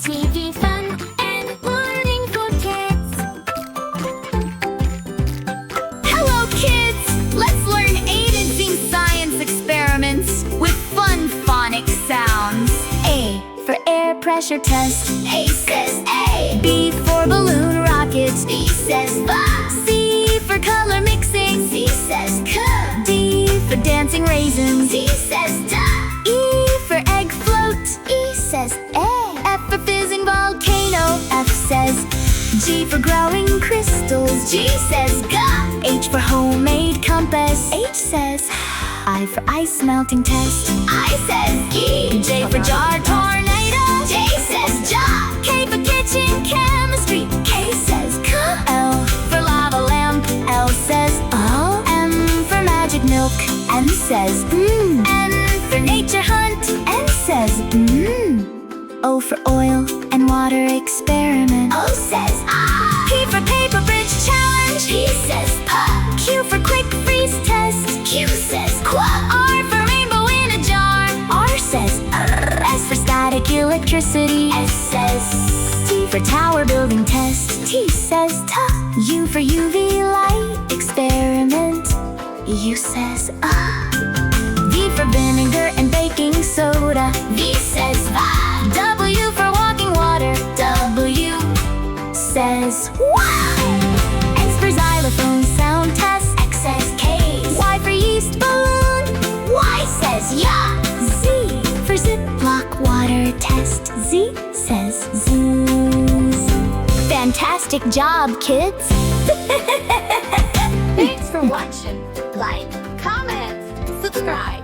FunkyBabyTv, fun and learning for kids. Hello kids! Let's learn 8 and sing science experiments with fun phonics sounds. A for air pressure test. A says A. B for balloon rockets. B says ba. C for color mixing. C says K. D for dancing raisins. D says da. E for egg float. E says A. F for fizzing volcano. F says G for growing crystals. G says G. H for homemade compass. H says I for ice melting test. I says G. J for jar tornado. J says ja. K for kitchen chemistry. K says K. L for lava lamp. L says oh. M for magic milk. M says N for nature hunt. N says O for oil and water experiment. O says ah. P for paper bridge challenge. P says pa. Q for quick freeze test. Q says Kwuh. R for rainbow in a jar. R says S for static electricity. S says T for tower building test. T says ta. U for UV light experiment. U says V for vinegar and baking soda. V says va. W for walking water. W says wow. X for xylophone sound test. X says case. Y for yeast balloon. Y says yeah. Z for ziploc water test. Z says zoos. Fantastic job, kids! Thanks for watching. Like, comment, subscribe.